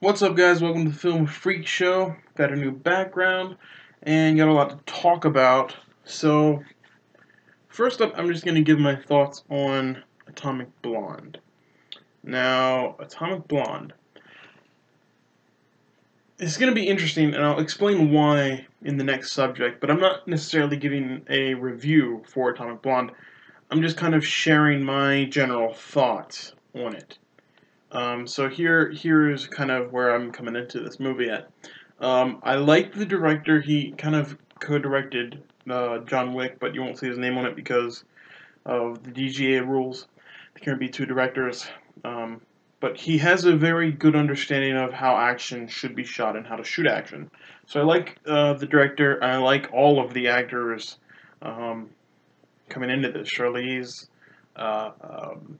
What's up, guys? Welcome to the Film Freak Show. Got a new background and got a lot to talk about. So, first up, I'm just going to give my thoughts on Atomic Blonde. Now, Atomic Blonde is going to be interesting, and I'll explain why in the next subject, but I'm not necessarily giving a review for Atomic Blonde. I'm just kind of sharing my general thoughts on it. So here's kind of where I'm coming into this movie at. I like the director. He kind of co-directed John Wick, but you won't see his name on it because of the DGA rules. There can't be two directors. But he has a very good understanding of how action should be shot and how to shoot action. So I like the director. I like all of the actors coming into this. Charlize, uh, um,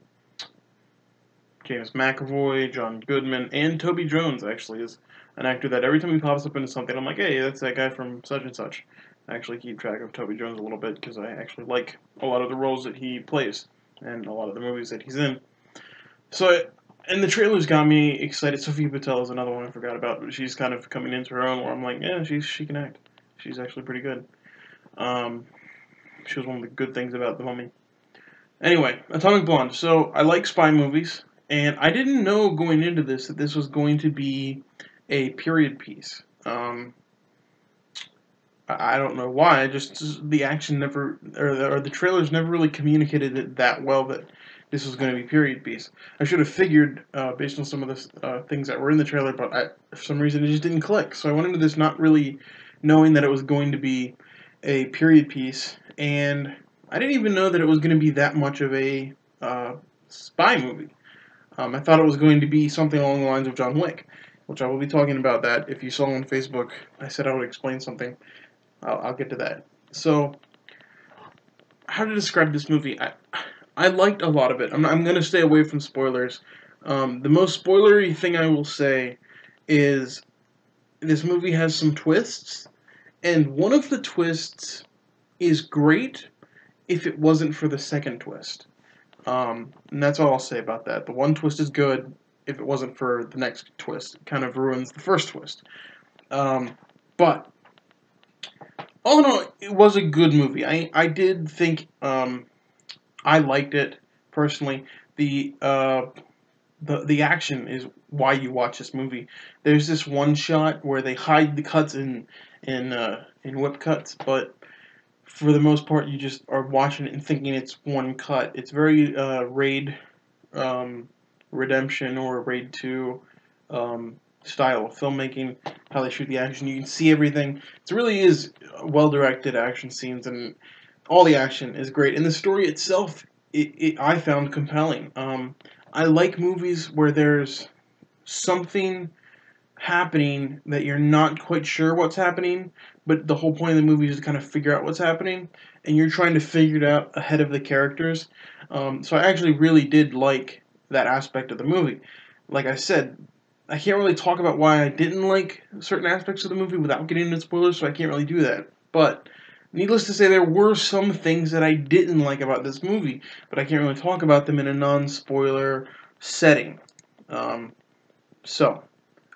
James McAvoy, John Goodman, and Toby Jones actually is an actor that every time he pops up into something, I'm like, hey, that's that guy from such and such. I actually keep track of Toby Jones a little bit because I actually like a lot of the roles that he plays and a lot of the movies that he's in. So, and the trailers got me excited. Sophia Patel is another one I forgot about, but she's kind of coming into her own where I'm like, yeah, she can act. She's actually pretty good. Um, she was one of the good things about The Mummy. Anyway, Atomic Blonde. So, I like spy movies. And I didn't know going into this that this was going to be a period piece. I don't know why. Just the action never, or the trailers never really communicated it that well that this was going to be period piece. I should have figured based on some of the things that were in the trailer, but for some reason it just didn't click. So I went into this not really knowing that it was going to be a period piece, and I didn't even know that it was going to be that much of a spy movie. I thought it was going to be something along the lines of John Wick, which I will be talking about that. If you saw on Facebook, I said I would explain something. I'll get to that. So, how to describe this movie? I liked a lot of it. I'm going to stay away from spoilers. The most spoilery thing I will say is this movie has some twists, and one of the twists is great if it wasn't for the second twist. And that's all I'll say about that. The one twist is good if it wasn't for the next twist. It kind of ruins the first twist. But all in all, it was a good movie. I did think I liked it personally. The action is why you watch this movie. There's this one shot where they hide the cuts in whip cuts, but for the most part, you just are watching it and thinking it's one cut. It's very Raid Redemption or Raid 2 style of filmmaking, how they shoot the action. You can see everything. It really is well-directed action scenes, and all the action is great. And the story itself, I found compelling. I like movies where there's something happening that you're not quite sure what's happening, but the whole point of the movie is to kind of figure out what's happening, and you're trying to figure it out ahead of the characters. So I actually really did like that aspect of the movie. Like I said, I can't really talk about why I didn't like certain aspects of the movie without getting into spoilers, so I can't really do that. But needless to say, there were some things that I didn't like about this movie, but I can't really talk about them in a non-spoiler setting. Um, so,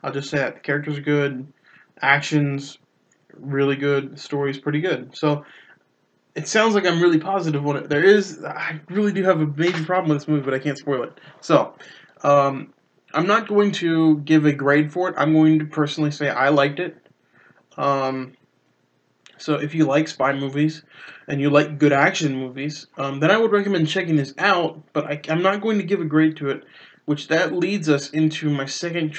I'll just say that the characters are good, action's really good, the story's pretty good. So it sounds like I'm really positive on it. I really do have a major problem with this movie, but I can't spoil it. So, I'm not going to give a grade for it. I'm going to personally say I liked it. So if you like spy movies and you like good action movies, then I would recommend checking this out. But I'm not going to give a grade to it, which that leads us into my second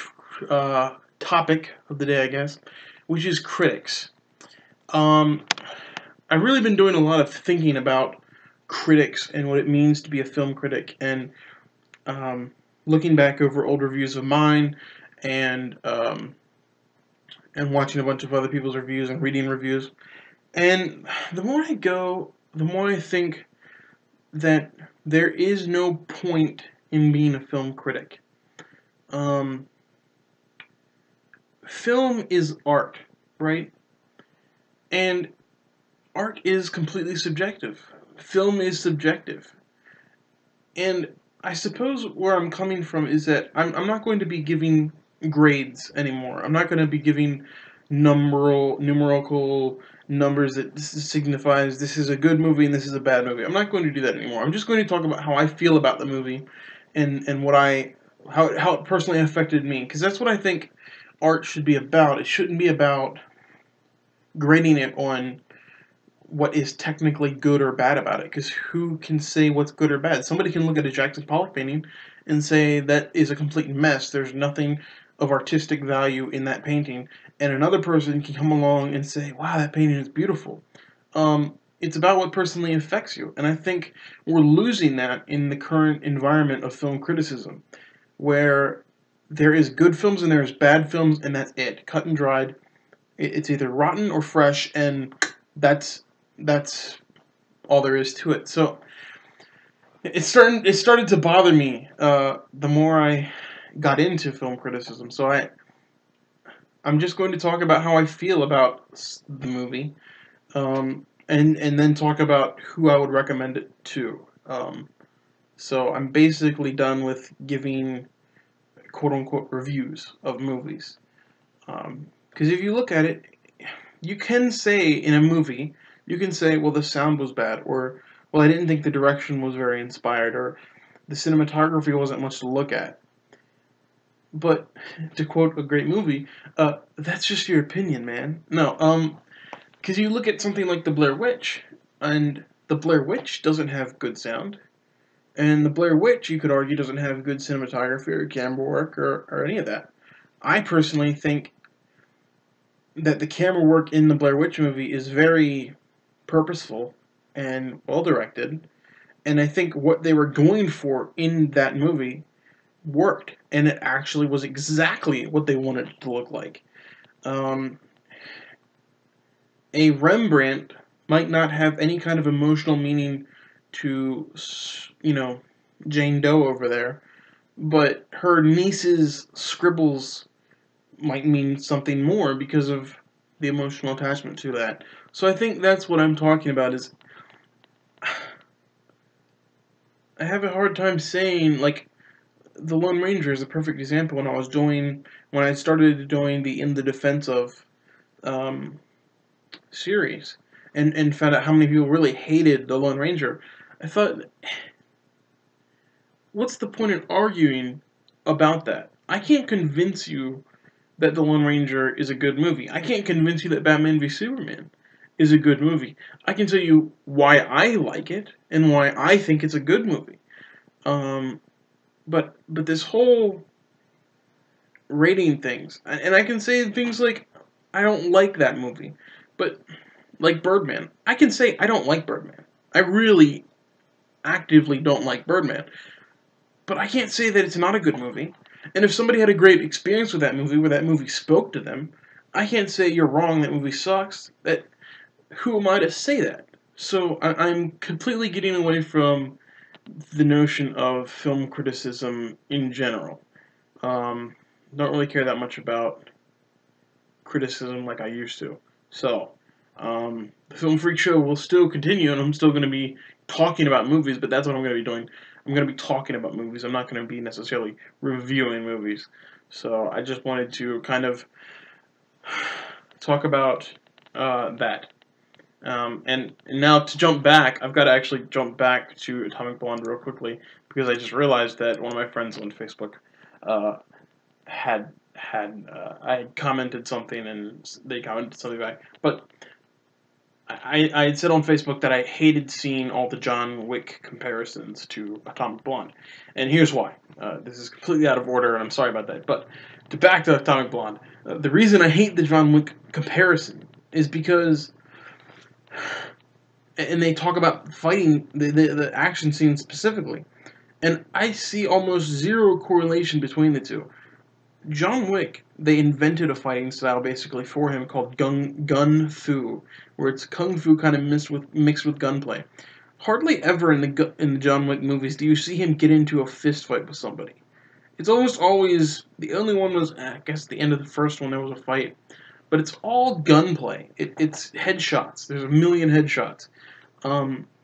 topic of the day, I guess, which is critics. I've really been doing a lot of thinking about critics and what it means to be a film critic, and looking back over old reviews of mine, and watching a bunch of other people's reviews and reading reviews. And the more I go, the more I think that there is no point in being a film critic. Film is art, right? And art is completely subjective. Film is subjective. And I suppose where I'm coming from is that I'm not going to be giving grades anymore. I'm not going to be giving numerical numbers that signifies this is a good movie and this is a bad movie. I'm not going to do that anymore. I'm just going to talk about how I feel about the movie and what how it personally affected me, because that's what I think art should be about. It shouldn't be about grading it on what is technically good or bad about it, because who can say what's good or bad? Somebody can look at a Jackson Pollock painting and say that is a complete mess. There's nothing of artistic value in that painting, and another person can come along and say, wow, that painting is beautiful. It's about what personally affects you, and I think we're losing that in the current environment of film criticism, where there is good films and there's bad films, and that's it, cut and dried. It's either rotten or fresh, and that's that's all there is to it. So it started to bother me the more I got into film criticism. So I'm just going to talk about how I feel about the movie, and then talk about who I would recommend it to. So I'm basically done with giving quote unquote reviews of movies. Because if you look at it, you can say in a movie, you can say, well, the sound was bad, or, well, I didn't think the direction was very inspired, or the cinematography wasn't much to look at. But, to quote a great movie, that's just your opinion, man. No, because you look at something like The Blair Witch, and The Blair Witch doesn't have good sound, and The Blair Witch, you could argue, doesn't have good cinematography or camera work or any of that. I personally think that the camera work in the Blair Witch movie is very purposeful and well directed, and I think what they were going for in that movie worked, and it actually was exactly what they wanted it to look like. Um, a Rembrandt might not have any kind of emotional meaning to, Jane Doe over there, but her niece's scribbles might mean something more because of the emotional attachment to that. So I think that's what I'm talking about. Is I have a hard time saying, like, the Lone Ranger is a perfect example. When I started doing the In the Defense of um, series, and found out how many people really hated the Lone Ranger, I thought, what's the point in arguing about that? I can't convince you that The Lone Ranger is a good movie. I can't convince you that Batman v Superman is a good movie. I can tell you why I like it and why I think it's a good movie. Um, but this whole rating things, and I can say things like, I don't like that movie, but like Birdman, I can say I don't like Birdman. I really actively don't like Birdman, but I can't say that it's not a good movie. And if somebody had a great experience with that movie, where that movie spoke to them, I can't say you're wrong, that movie sucks. That Who am I to say that? So I'm completely getting away from the notion of film criticism in general. Um, don't really care that much about criticism like I used to. So, the Film Freak Show will still continue, and I'm still going to be talking about movies, but that's what I'm going to be doing. I'm going to be talking about movies. I'm not going to be necessarily reviewing movies. So, I just wanted to kind of talk about that. And now to jump back, I've got to actually jump back to Atomic Blonde real quickly, because I just realized that one of my friends on Facebook uh, I had commented something and they commented something back. But I had said on Facebook that I hated seeing all the John Wick comparisons to Atomic Blonde, and here's why. This is completely out of order, and I'm sorry about that. But back to Atomic Blonde, the reason I hate the John Wick comparison is because, and they talk about fighting the action scenes specifically, and I see almost zero correlation between the two. John Wick, they invented a fighting style basically for him called gun fu, where it's kung fu kind of mixed with gunplay. Hardly ever in the John Wick movies do you see him get into a fist fight with somebody. It's almost always, the only one was, I guess, the end of the first one there was a fight, but it's all gunplay. It's headshots. There's a million headshots,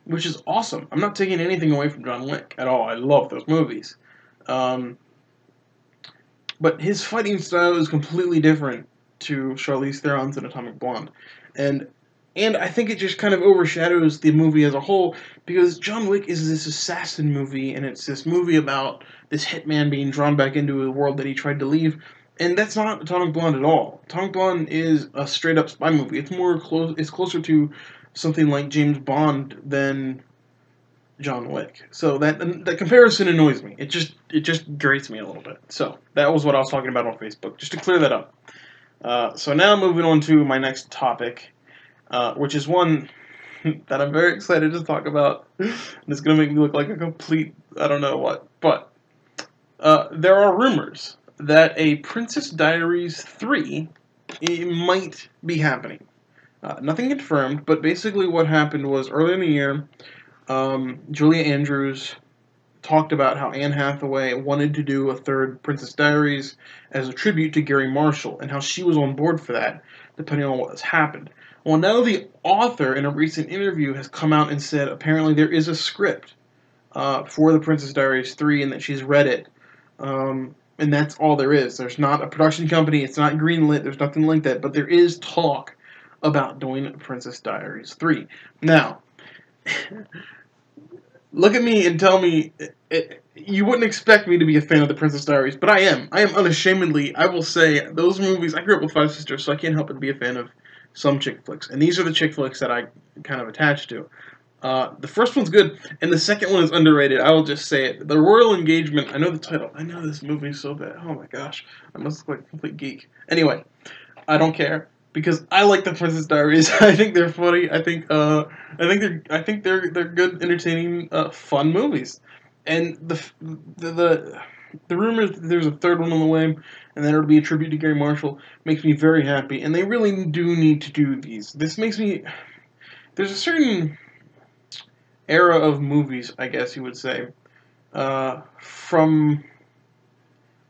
which is awesome. I'm not taking anything away from John Wick at all. I love those movies. Um, but his fighting style is completely different to Charlize Theron's in Atomic Blonde, and I think it just kind of overshadows the movie as a whole because John Wick is this assassin movie, and it's this movie about this hitman being drawn back into a world that he tried to leave, and that's not Atomic Blonde at all. Atomic Blonde is a straight up spy movie. It's more close. It's closer to something like James Bond than John Wick. So that comparison annoys me. It just grates me a little bit. So that was what I was talking about on Facebook, just to clear that up. So now moving on to my next topic, which is one that I'm very excited to talk about. And it's gonna make me look like a complete I don't know what, but there are rumors that a Princess Diaries 3 might be happening. Nothing confirmed, but basically what happened was earlier in the year, Julia Andrews talked about how Anne Hathaway wanted to do a third Princess Diaries as a tribute to Gary Marshall, and how she was on board for that, depending on what has happened. Well, now the author, in a recent interview, has come out and said apparently there is a script for the Princess Diaries 3 and that she's read it. And that's all there is. There's not a production company, it's not greenlit, there's nothing like that, but there is talk about doing Princess Diaries 3. Now, look at me and tell me you wouldn't expect me to be a fan of the Princess Diaries, but I am. I am unashamedly. I will say those movies. I grew up with five sisters, so I can't help but be a fan of some chick flicks, and these are the chick flicks that I kind of attach to. The first one's good, and the second one is underrated. I will just say it. The Royal Engagement. I know the title. I know this movie so bad. Oh my gosh, I must look like a complete geek. Anyway, I don't care because I like the Princess Diaries. I think they're funny. I think they're good, entertaining, fun movies. And the rumors that there's a third one on the way, and that it'll be a tribute to Gary Marshall, makes me very happy. And they really do need to do these. This makes me. There's a certain era of movies, I guess you would say, from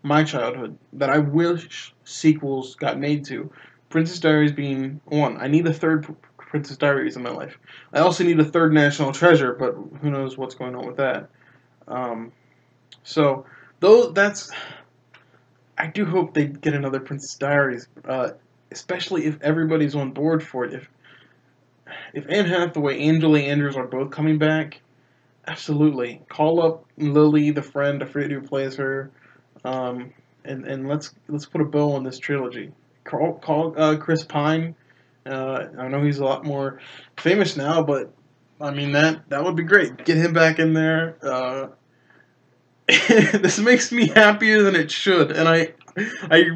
my childhood that I wish sequels got made to. Princess Diaries being one. I need a third Princess Diaries in my life. I also need a third National Treasure, but who knows what's going on with that. Um, so, though that's, I do hope they get another Princess Diaries, especially if everybody's on board for it. If Anne Hathaway and Julie Andrews are both coming back, absolutely. Call up Lily, the friend, I forget who plays her, and let's put a bow on this trilogy. Call Chris Pine. I know he's a lot more famous now, but I mean that would be great. Get him back in there. This makes me happier than it should, and I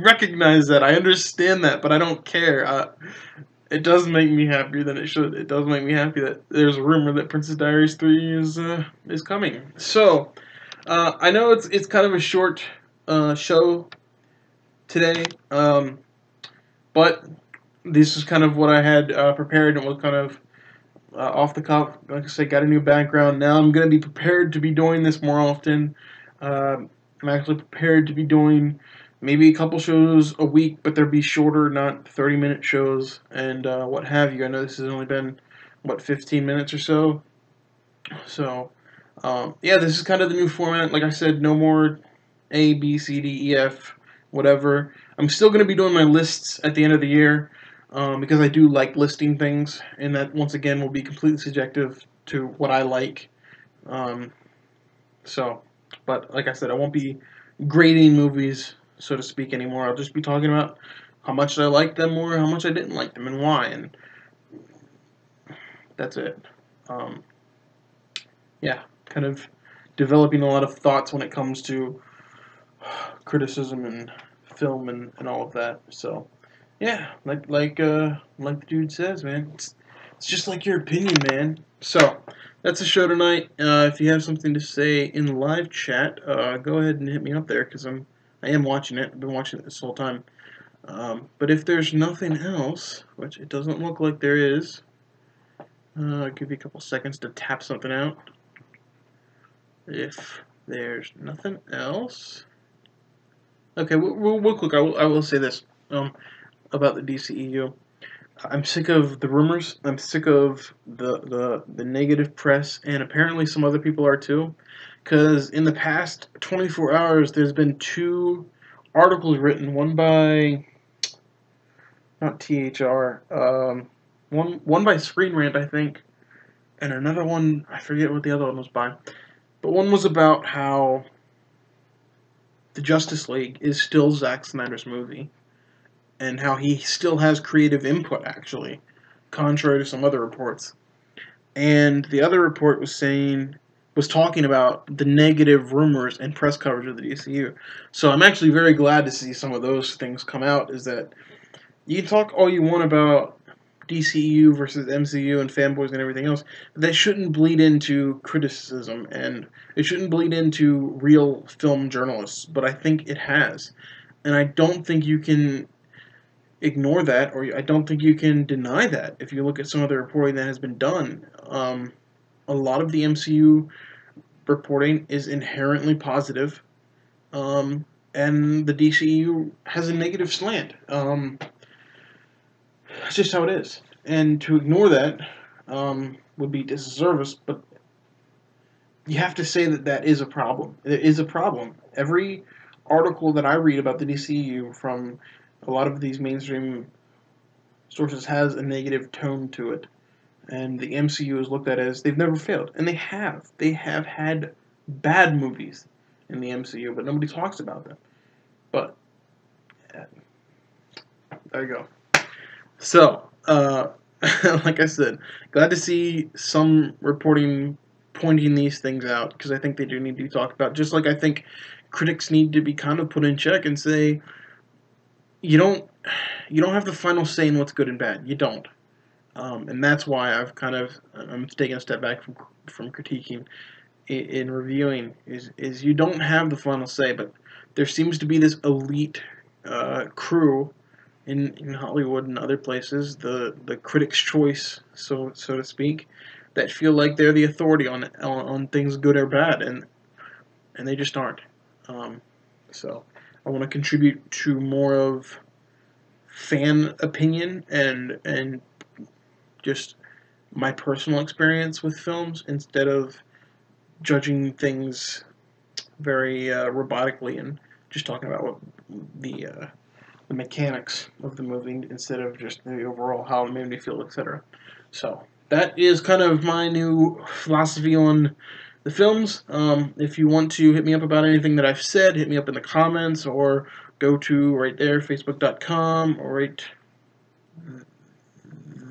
recognize that. I understand that, but I don't care. It does make me happier than it should. It does make me happy that there's a rumor that Princess Diaries 3 is coming. So, I know it's kind of a short show today, but this is kind of what I had prepared and was kind of off the cuff. Like I said, got a new background. Now I'm going to be prepared to be doing this more often. I'm actually prepared to be doing maybe a couple shows a week, but they'll be shorter, not 30-minute shows and what have you. I know this has only been, 15 minutes or so. So, yeah, this is kind of the new format. Like I said, no more A, B, C, D, E, F, whatever. I'm still going to be doing my lists at the end of the year because I do like listing things, and that, once again, will be completely subjective to what I like. But like I said, I won't be grading movies, so to speak, anymore. I'll just be talking about how much I liked them or how much I didn't like them and why, and that's it. Yeah, kind of developing a lot of thoughts when it comes to criticism and film and all of that. So, yeah, like the dude says, man, it's just like your opinion, man. So, that's the show tonight. If you have something to say in the live chat, go ahead and hit me up there because I am watching it. I've been watching it this whole time. But if there's nothing else, which it doesn't look like there is, I'll give you a couple seconds to tap something out. If there's nothing else, okay, we'll quick. I will say this about the DCEU. I'm sick of the rumors. I'm sick of the negative press, and apparently some other people are too. Because in the past 24 hours, there's been 2 articles written. One by not THR. One by Screen Rant, I think, and another one, I forget what the other one was by. But one was about how the Justice League is still Zack Snyder's movie, and how he still has creative input, actually, contrary to some other reports. And the other report was talking about the negative rumors and press coverage of the DCU. So I'm actually very glad to see some of those things come out. Is that you can talk all you want about DCU versus MCU and fanboys and everything else, but that shouldn't bleed into criticism, and it shouldn't bleed into real film journalists. But I think it has, and I don't think you can ignore that, or I don't think you can deny that. If you look at some of the reporting that has been done, a lot of the MCU reporting is inherently positive, and the DCU has a negative slant. That's just how it is. And to ignore that would be disservice, but you have to say that that is a problem. It is a problem. Every article that I read about the DCU from a lot of these mainstream sources has a negative tone to it. And the MCU is looked at as they've never failed. And they have. They have had bad movies in the MCU, but nobody talks about them. But, there you go. So, like I said, glad to see some reporting pointing these things out, because I think they do need to be talked about. Just like I think critics need to be kind of put in check and say, you don't have the final say in what's good and bad. You don't. And that's why I'm taking a step back from critiquing in reviewing is you don't have the final say, but there seems to be this elite crew in Hollywood and other places, the critics' choice, so to speak, that feel like they're the authority on things good or bad, and they just aren't. So I want to contribute to more of fan opinion and just my personal experience with films instead of judging things very robotically and just talking about what the mechanics of the movie instead of just the overall how it made me feel, etc. So that is kind of my new philosophy on the films. If you want to hit me up about anything that I've said, hit me up in the comments or go to right there, facebook.com, or right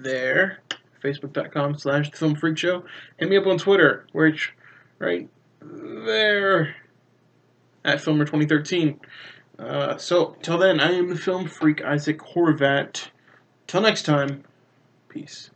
there, facebook.com/The Film Freak Show. Hit me up on Twitter, which right there at Filmer2013. So, till then, I am the Film Freak Isaac Horvat. Till next time, peace.